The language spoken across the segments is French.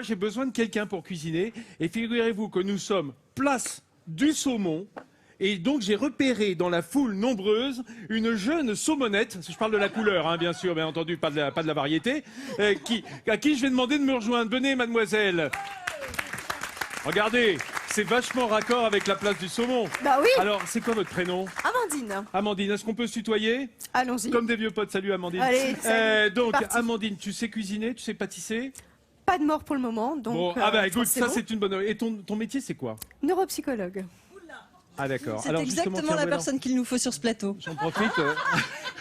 J'ai besoin de quelqu'un pour cuisiner. Et figurez-vous que nous sommes place du saumon. Et donc j'ai repéré dans la foule nombreuse une jeune saumonette, je parle de la couleur, hein, bien sûr, bien entendu, pas de la variété, à qui je vais demander de me rejoindre. Venez, mademoiselle. Regardez, c'est vachement raccord avec la place du saumon. Bah oui. Alors, c'est quoi votre prénom? Amandine. Amandine, est-ce qu'on peut se tutoyer? Allons-y. Comme des vieux potes. Salut Amandine. Allez, salut. Donc, Amandine, tu sais cuisiner, tu sais pâtisser? Pas de mort pour le moment, donc. Bon, ah bah écoute, ça bon. c'est une bonne. Et ton métier, c'est quoi? Neuropsychologue. Ah d'accord. C'est Alors, exactement justement, la tiens, personne qu'il nous faut sur ce plateau. j'en profite.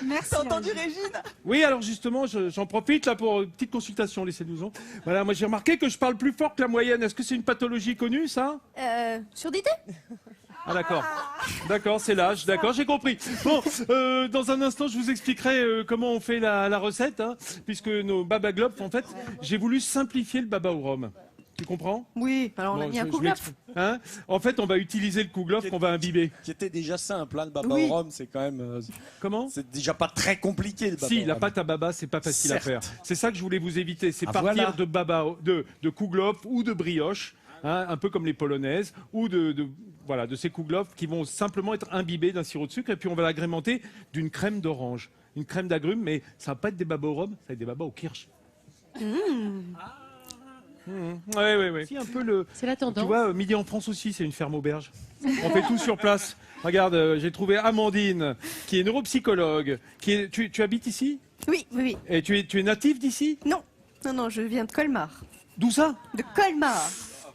Merci. T'as entendu Régine? Oui, alors justement, j'en profite là pour une petite consultation, laissez-nous en. Voilà, moi j'ai remarqué que je parle plus fort que la moyenne. Est-ce que c'est une pathologie connue, ça? Surdité? Ah d'accord. D'accord, c'est l'âge. D'accord, j'ai compris. Bon, dans un instant, je vous expliquerai comment on fait la recette, hein, puisque nos baba globes, en fait, j'ai voulu simplifier le baba au rhum. Tu comprends? Oui, alors on a mis un kouglof. Hein, en fait, on va utiliser le kouglof qu'on va imbiber. Qui était déjà simple, hein, le baba Oui. au rhum, c'est quand même. Comment? C'est déjà pas très compliqué le baba Si, au la rhum. pâte à baba, c'est pas facile à faire. Certes. C'est ça que je voulais vous éviter. C'est Ah, partir voilà. de baba, de kouglof ou de brioche, hein, un peu comme les polonaises, ou voilà, de ces kouglof qui vont simplement être imbibés d'un sirop de sucre, et puis on va l'agrémenter d'une crème d'orange, une crème d'agrumes, mais ça va pas être des babas au rhum, ça va être des babas au kirsch. Oui. Si, un peu le. C'est la tendance. Tu vois, Midi en France aussi, c'est une ferme auberge. On fait tout sur place. Regarde, j'ai trouvé Amandine, qui est neuropsychologue. Tu habites ici? Oui. Et tu es natif d'ici? Non, je viens de Colmar. D'où ça? De Colmar.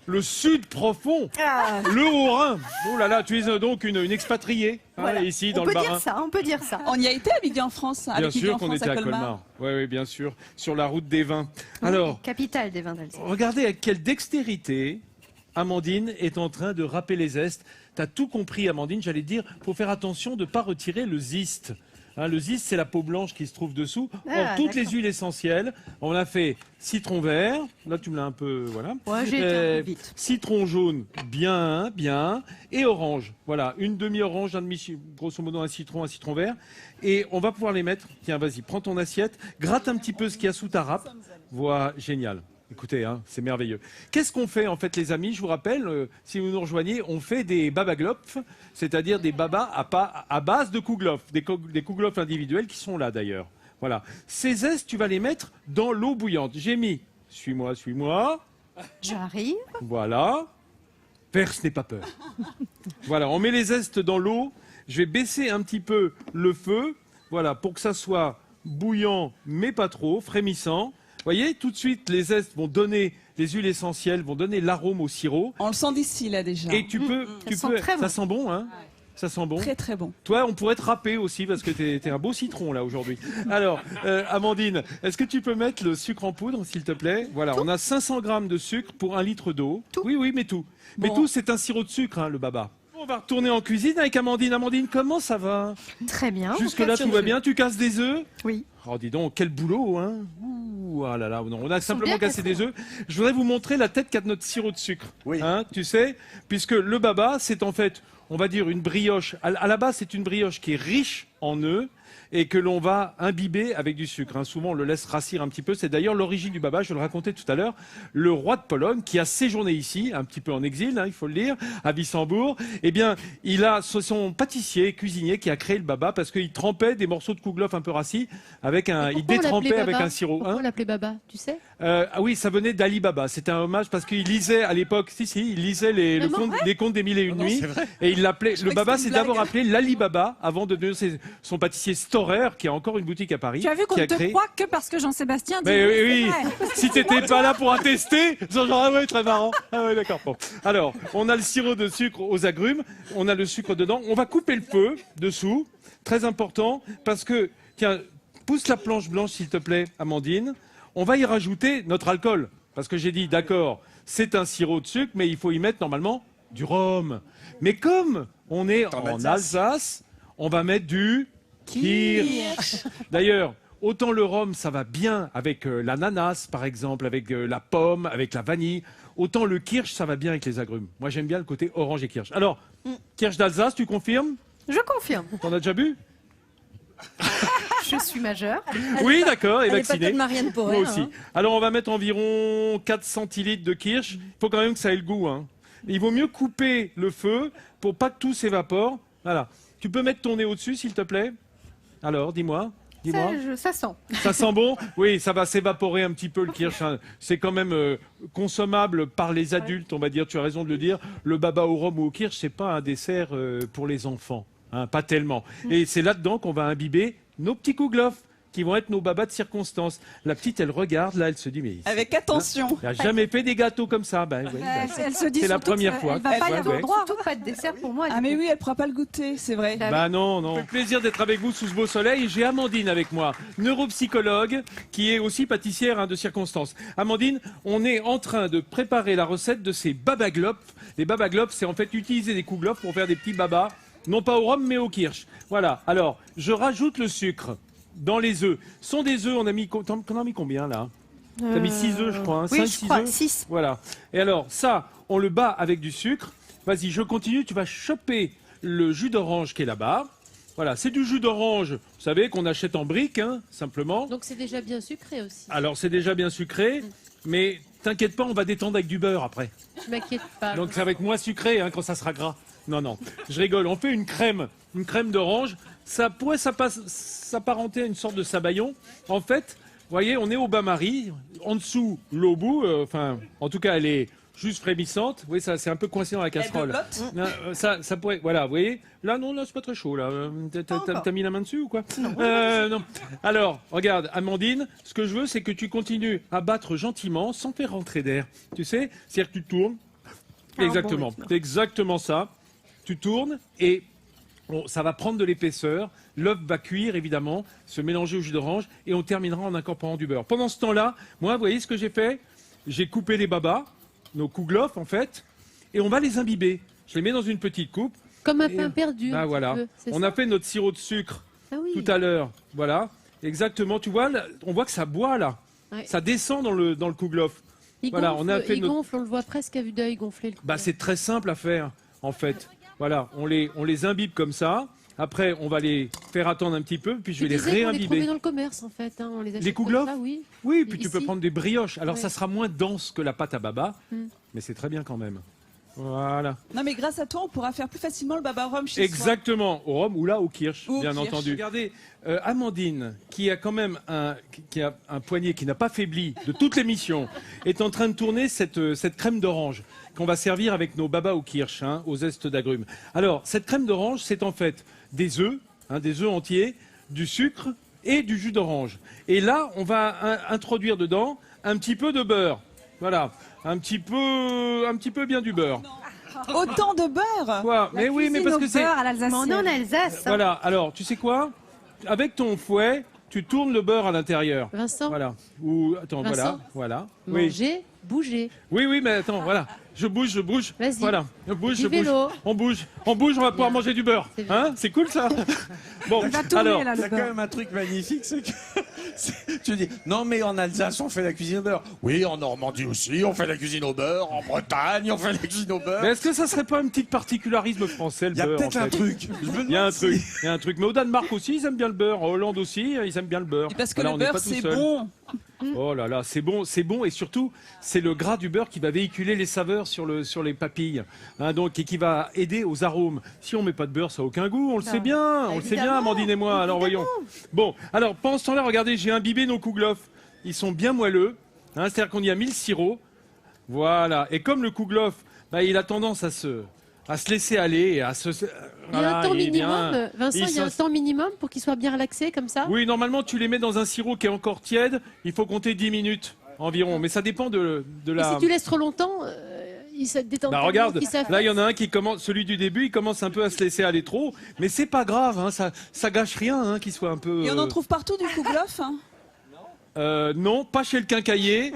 Le sud profond, Ah, le Haut-Rhin. Oh là là, tu es donc une expatriée, hein, voilà. ici dans on le peut Bas-Rhin. dire ça, on peut dire ça. On y a été à Midi en France, Bien avec Midi sûr en qu'on France était à Colmar. Colmar. Oui, bien sûr. Sur la route des vins. Alors, Capitale des vins d'Alsace. regardez avec quelle dextérité Amandine est en train de râper les zestes. Tu as tout compris, Amandine. J'allais te dire, il faut faire attention de ne pas retirer le zeste. Hein, le zeste, c'est la peau blanche qui se trouve dessous. Or, toutes les huiles essentielles, on a fait citron vert. Là, tu me l'as un peu... Voilà. Ouais, j'ai été un peu vite. Citron jaune, bien. Et orange. Voilà, une demi-orange, grosso modo un citron vert. Et on va pouvoir les mettre. Tiens, vas-y, prends ton assiette. Gratte un petit peu ce qu'il y a sous ta râpe. Voilà, génial. Écoutez, hein, c'est merveilleux. Qu'est-ce qu'on fait en fait, les amis? Je vous rappelle, si vous nous rejoignez, on fait des babaglops, c'est-à-dire des babas à base de kouglof, des kouglof individuels qui sont là d'ailleurs. Voilà. Ces zestes, tu vas les mettre dans l'eau bouillante. J'ai mis, suis-moi. J'arrive. Voilà. Perse n'est pas peur. Voilà, on met les zestes dans l'eau. Je vais baisser un petit peu le feu, voilà, pour que ça soit bouillant, mais pas trop, frémissant. Vous voyez, tout de suite, les zestes vont donner, les huiles essentielles vont donner l'arôme au sirop. On le sent d'ici, là, déjà. Et tu peux, ça sent bon, hein? Ça sent bon. Très, très bon. Toi, on pourrait te râper aussi parce que t'es un beau citron là aujourd'hui. Alors, Amandine, est-ce que tu peux mettre le sucre en poudre, s'il te plaît? Voilà, on a 500 grammes de sucre pour 1 litre d'eau. Oui, mais tout. Mais tout, c'est un sirop de sucre, hein, le baba. On va retourner en cuisine avec Amandine. Amandine, comment ça va? Très bien. Jusque-là, tout va bien. Tu casses des œufs? Oui. Oh, dis donc, quel boulot, hein? Ouh, ah là là, non, on a simplement bien cassé des œufs. Je voudrais vous montrer la tête qu'a notre sirop de sucre. Oui. Hein, tu sais, puisque le baba, c'est en fait, on va dire une brioche. À la base, c'est une brioche qui est riche en œufs et que l'on va imbiber avec du sucre. Hein. Souvent, on le laisse rassir un petit peu. C'est d'ailleurs l'origine du baba, je le racontais tout à l'heure. Le roi de Pologne, qui a séjourné ici, un petit peu en exil, hein, il faut le dire, à Wissembourg, eh bien, il a son pâtissier, cuisinier, qui a créé le baba parce qu'il trempait des morceaux de kouglof un peu rassis avec un, il détrempait avec un sirop. Pourquoi on l'appelait baba, tu sais? Ah oui, ça venait d'Ali Baba. C'était un hommage parce qu'il lisait à l'époque, il lisait les contes des mille et une nuits. Et il l'appelait, le baba, c'est d'abord appelé l'Ali Baba avant de devenir son pâtissier Storer, qui a encore une boutique à Paris. Tu as vu qu'on qui ne a te créé... croit que parce que Jean-Sébastien dit Mais oui, oui, c'est vrai. si t'étais pas là pour attester, genre, ah ouais, très marrant. Ah ouais, d'accord. Bon. Alors, on a le sirop de sucre aux agrumes, on a le sucre dedans. On va couper le feu dessous, très important, parce que, tiens, pousse la planche blanche, s'il te plaît, Amandine. On va y rajouter notre alcool, parce que j'ai dit, d'accord, c'est un sirop de sucre, mais il faut y mettre normalement du rhum. Mais comme on est en Alsace, on va mettre du kirsch. D'ailleurs, autant le rhum, ça va bien avec l'ananas, par exemple, avec la pomme, avec la vanille. Autant le kirsch, ça va bien avec les agrumes. Moi, j'aime bien le côté orange et kirsch. Alors, kirsch d'Alsace, tu confirmes? Je confirme. T'en as déjà bu? Je suis majeure. Oui, d'accord, et Elle est pas vacciné. comme Marianne Poré. Moi aussi. Alors, on va mettre environ 4 centilitres de kirsch. Il faut quand même que ça ait le goût. Hein. Il vaut mieux couper le feu pour pas que tout s'évapore. Voilà. Tu peux mettre ton nez au-dessus, s'il te plaît? Alors, dis-moi. Dis-moi. Ça sent. Ça sent bon? Oui, ça va s'évaporer un petit peu le kirsch. Hein. C'est quand même consommable par les adultes, on va dire. Tu as raison de le dire. Le baba au rhum ou au kirsch, c'est pas un dessert pour les enfants. Hein, pas tellement. Et c'est là-dedans qu'on va imbiber nos petits kouglof, qui vont être nos babas de circonstance. La petite, elle regarde, là, elle se dit, mais Avec attention. elle n'a jamais fait des gâteaux comme ça. Ben, oui, ben, Elle se dit c'est la surtout première que fois. Elle va pas y Ouais, avoir ouais. droit. Surtout pas de dessert pour moi. Ah mais oui, elle ne pourra pas le goûter, c'est vrai. Bah non, non. Ça fait plaisir d'être avec vous sous ce beau soleil. Et j'ai Amandine avec moi, neuropsychologue, qui est aussi pâtissière hein, de circonstance. Amandine, on est en train de préparer la recette de ces babaglops. Les babaglops, c'est en fait utiliser des kouglof pour faire des petits babas, non pas au rhum, mais au kirsch. Voilà. Alors, je rajoute le sucre dans les œufs. Ce sont des œufs, on a mis combien là? T'as mis 6 œufs, je crois. Hein, Oui, 5, je 6 crois. œufs. 6. Voilà. Et alors, ça, on le bat avec du sucre. Vas-y, je continue. Tu vas choper le jus d'orange qui est là-bas. Voilà, c'est du jus d'orange, vous savez, qu'on achète en briques, hein, simplement. Donc c'est déjà bien sucré aussi. Alors, c'est déjà bien sucré, mais t'inquiète pas, on va détendre avec du beurre après. Je m'inquiète pas. Donc, ça va être moins sucré hein, quand ça sera gras. Non, non, je rigole. On fait une crème d'orange. Ça pourrait s'apparenter à une sorte de sabayon. En fait, vous voyez, on est au bain-marie. En dessous, l'eau bout. Enfin, en tout cas, elle est juste frémissante. Vous voyez, ça, c'est un peu coincé dans la casserole. Non, ça pourrait. Voilà, vous voyez. Là, non, là, c'est pas très chaud. Là, t'as mis la main dessus ou quoi? Non. Alors, regarde, Amandine, ce que je veux, c'est que tu continues à battre gentiment, sans faire rentrer d'air. Tu sais, c'est-à-dire que tu tournes. Exactement, c'est exactement ça. Tu tournes et ça va prendre de l'épaisseur. L'œuf va cuire, évidemment, se mélanger au jus d'orange et on terminera en incorporant du beurre. Pendant ce temps-là, moi, vous voyez ce que j'ai fait? J'ai coupé les babas, nos kouglof, en fait, et on va les imbiber. Je les mets dans une petite coupe. Comme un pain perdu. Ah, voilà. On a fait notre sirop de sucre tout à l'heure. Voilà, exactement. Tu vois, là, on voit que ça boit, là. Ouais. Ça descend dans le kouglof. Il Voilà, gonfle, on a fait il notre- gonfle, on le voit presque à vue d'œil gonfler le Bah, c'est très simple à faire, en fait. Voilà, on les imbibe comme ça. Après, on va les faire attendre un petit peu, puis je vais les On les trouvait réimbiber. dans le commerce en fait. Hein. On les achète Les comme kouglof ça, oui. Oui, puis tu Ici. peux prendre des brioches. Alors, Ouais. ça sera moins dense que la pâte à baba, mais c'est très bien quand même. Voilà. Non mais grâce à toi, on pourra faire plus facilement le baba rhum chez soi. Exactement, au rhum ou là au kirsch, Ou au bien kirsch. entendu. Regardez, Amandine, qui a quand même qui a un poignet qui n'a pas faibli de toute l'émission, est en train de tourner cette crème d'orange qu'on va servir avec nos babas au kirsch, hein, aux zestes d'agrumes. Alors, cette crème d'orange, c'est en fait des œufs entiers, du sucre et du jus d'orange. Et là, on va introduire dedans un petit peu de beurre. Voilà, un petit peu bien du beurre. Autant de beurre. Quoi? Mais oui, mais parce que c'est... Mais on est en Alsace. hein. Voilà, alors, tu sais quoi? Avec ton fouet, tu tournes le beurre à l'intérieur. Vincent, Voilà. Ou, attends, Vincent, voilà. Oui. manger, bouger. Oui, mais attends, voilà. Je bouge. Vas-y. Voilà. Je bouge, Du je bouge. vélo. On bouge, on va pouvoir manger du beurre. C'est bien. Hein? C'est cool, ça? Bon, Il va tourner, alors, là, Il y le a quand beurre. même un truc magnifique, c'est que tu dis non mais en Alsace on fait la cuisine au beurre. Oui, en Normandie aussi on fait la cuisine au beurre. En Bretagne on fait la cuisine au beurre. mais est-ce que ça serait pas un petit particularisme français, le Il y a beurre, peut-être en un fait? truc. Je me Il y a un demande si- truc. Mais au Danemark aussi, ils aiment bien le beurre. En Hollande aussi, ils aiment bien le beurre. Et parce que Voilà, le on n'est beurre pas tout c'est seul. bon. Oh là là, c'est bon et surtout c'est le gras du beurre qui va véhiculer les saveurs sur les papilles, hein, donc et qui va aider aux arômes. Si on met pas de beurre, ça a aucun goût, on le sait bien, évidemment, Amandine et moi. Alors voyons. Bon, alors pendant ce temps-là, regardez, j'ai imbibé nos kouglof. Ils sont bien moelleux, hein, c'est-à-dire qu'on y a mis le sirop. Voilà. Et comme le kouglof, bah, il a tendance à se laisser aller et à se. Il y a Voilà, un temps il est bien- minimum. Vincent, il y a un temps minimum pour qu'il soit bien relaxé comme ça. Oui, normalement, tu les mets dans un sirop qui est encore tiède. Il faut compter 10 minutes environ. Mais ça dépend de Et la. si tu laisses trop longtemps, il se détend. Bah tellement regarde, qu'il s'affaisse. là il y en a un qui commence, celui du début, il commence un peu à se laisser aller trop, mais c'est pas grave, hein, ça gâche rien, hein, qu'il soit un peu. Et on en trouve partout du kouglof. Hein. Non, pas chez le quincaillier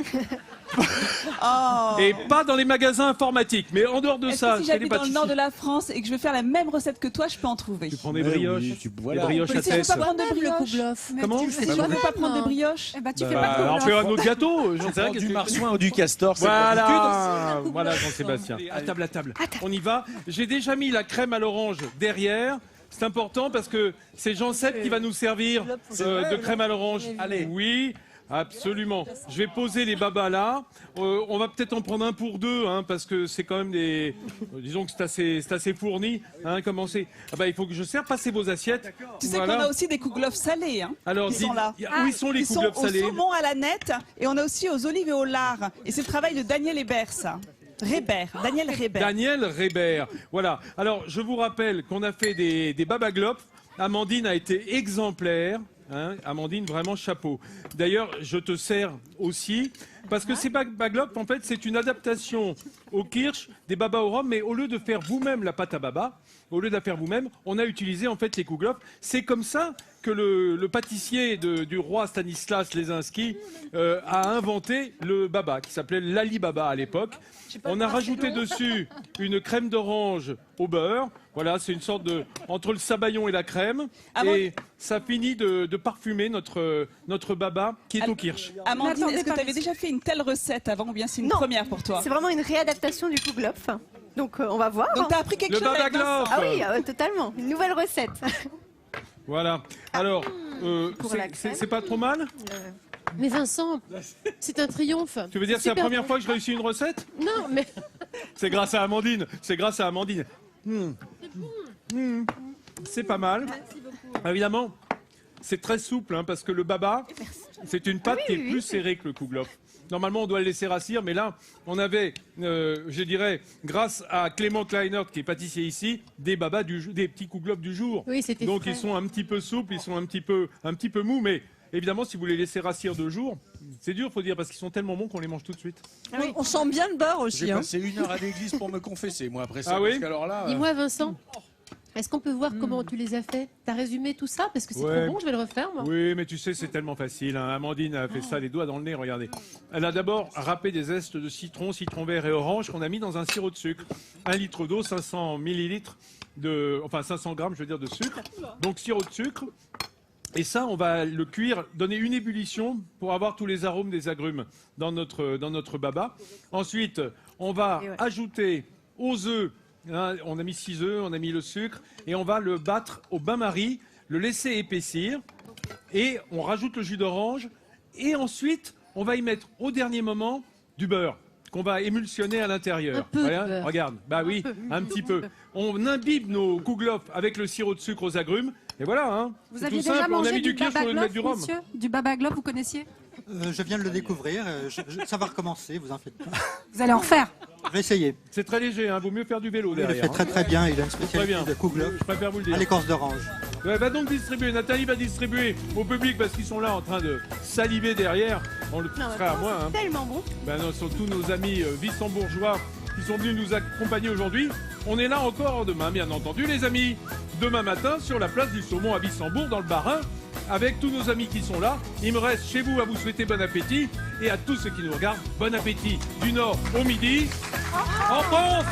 Oh. et pas dans les magasins informatiques, mais en dehors de Est-ce ça, que si chez les j'habite dans le nord de pâtissiers. la France et que je veux faire la même recette que toi, je peux en trouver? Tu prends des Mais brioches, oui, voilà. des brioches Mais à si je veux tête. pas prendre de Même le brioche. kouglof. Comment tu le Si fais je veux pas toi-même. prendre de brioche. Eh ben, tu fais Bah, pas de alors kouglof. fais un autre gâteau, j'en sais rien. Du qu'est-ce que- marsouin ou du castor, c'est l'habitude. Voilà, Jean-Sébastien. À table. On y va. J'ai déjà mis la crème à l'orange derrière. C'est important parce que c'est Jean-Sept qui va nous servir de crème à l'orange. Allez. Oui, absolument. Je vais poser les babas là. On va peut-être en prendre un pour deux, hein, parce que c'est quand même des... disons que c'est assez fourni. Hein, comment c'est ah bah, il faut que je serve. Passez vos assiettes. Tu sais Voilà. qu'on a aussi des kouglof salés. Hein, Alors, qui sont là. où ils sont les Ils sont kouglof au salés? saumon à la nette et on a aussi aux olives et au lard. Et c'est le travail de Daniel Hébert, ça. Daniel Hébert. Daniel Rébert. Voilà. Alors, je vous rappelle qu'on a fait des babaglop. Amandine a été exemplaire. Hein, Amandine, vraiment chapeau. D'ailleurs, je te sers aussi. Parce que ces babaglop, en fait, c'est une adaptation au kirsch des babas au rhum. Mais au lieu de faire vous-même la pâte à baba, au lieu de la faire vous-même, on a utilisé en fait les kouglof. C'est comme ça que le pâtissier du roi Stanislas Lesinski a inventé le baba, qui s'appelait l'Alibaba à l'époque. On a rajouté dessus une crème d'orange au beurre. Voilà, c'est une sorte de... entre le sabayon et la crème. Et ça finit de parfumer notre baba qui est au kirsch. Amandine, Attendez, est-ce que pas tu avais ici. déjà fait une telle recette avant ou bien c'est une Non. première pour toi? C'est vraiment une réadaptation du kouglof. Donc on va voir. Donc tu as appris quelque Le chose avec babaglop. Vincent. Ah oui, totalement. Une nouvelle recette. Voilà. Alors, Pour la crème. c'est pas trop mal? Mais Vincent, c'est un triomphe. Tu veux dire que c'est la Super première bon. fois que je réussis une recette? Non, mais C'est grâce à Amandine. C'est grâce à Amandine. C'est pas mal. Évidemment, c'est très souple, hein, parce que le baba, c'est une pâte qui est plus serrée que le kouglof. Normalement, on doit le laisser rassir, mais là, on avait, je dirais, grâce à Clément Kleinert, qui est pâtissier ici, des babas des petits kouglof du jour. oui, c'était Donc frais. ils sont un petit peu souples, ils sont un petit peu mous, mais évidemment, si vous les laissez rassir 2 jours, c'est dur, faut dire, parce qu'ils sont tellement bons qu'on les mange tout de suite. On sent bien le beurre aussi. J'ai Hein. passé 1 heure à l'église pour me confesser, moi, après ça. Ah oui Parce qu'alors là, Dis-moi, Vincent, est-ce qu'on peut voir comment tu les as fait? T'as résumé tout ça? Parce que c'est Ouais. trop bon, je vais le refaire, moi. Oui, mais tu sais, c'est tellement facile. Hein. Amandine a fait ça les doigts dans le nez, regardez. Elle a d'abord râpé des zestes de citron, citron vert et orange qu'on a mis dans un sirop de sucre. 1 litre d'eau, 500 millilitres enfin 500 grammes, je veux dire, de sucre. Donc sirop de sucre. Et ça, on va le cuire, donner une ébullition pour avoir tous les arômes des agrumes dans notre baba. Ensuite, on va ajouter aux œufs. Hein, on a mis 6 œufs, on a mis le sucre et on va le battre au bain-marie, le laisser épaissir et on rajoute le jus d'orange et ensuite on va y mettre au dernier moment du beurre qu'on va émulsionner à l'intérieur. Un peu de beurre. Regarde, bah oui, un petit peu. On imbibe nos kouglof avec le sirop de sucre aux agrumes et voilà. Hein, Vous c'est aviez tout déjà simple. On a mangé mis du du kirsch, on va mettre du babaglop, rhum. monsieur? Du babaglop, vous connaissiez? Je viens de le découvrir. Ça va recommencer, vous en faites pas. Vous allez en refaire? Je vais essayer. C'est très léger, hein, vaut mieux faire du vélo Il le derrière. fait très très bien. Il a une Très spécialité bien. de kouglof Je préfère vous le dire. à l'écorce d'orange. Ouais, va donc distribuer. Nathalie va distribuer au public parce qu'ils sont là en train de saliver derrière. On le Non, fera à moi. Hein. c'est tellement bon. Ben non, ce sont tous nos amis vissembourgeois qui sont venus nous accompagner aujourd'hui. On est là encore demain, bien entendu, les amis. Demain matin, sur la place du Saumon à Vissembourg, dans le Bas-Rhin, avec tous nos amis qui sont là. Il me reste chez vous à vous souhaiter bon appétit et à tous ceux qui nous regardent, bon appétit du nord au midi. En France!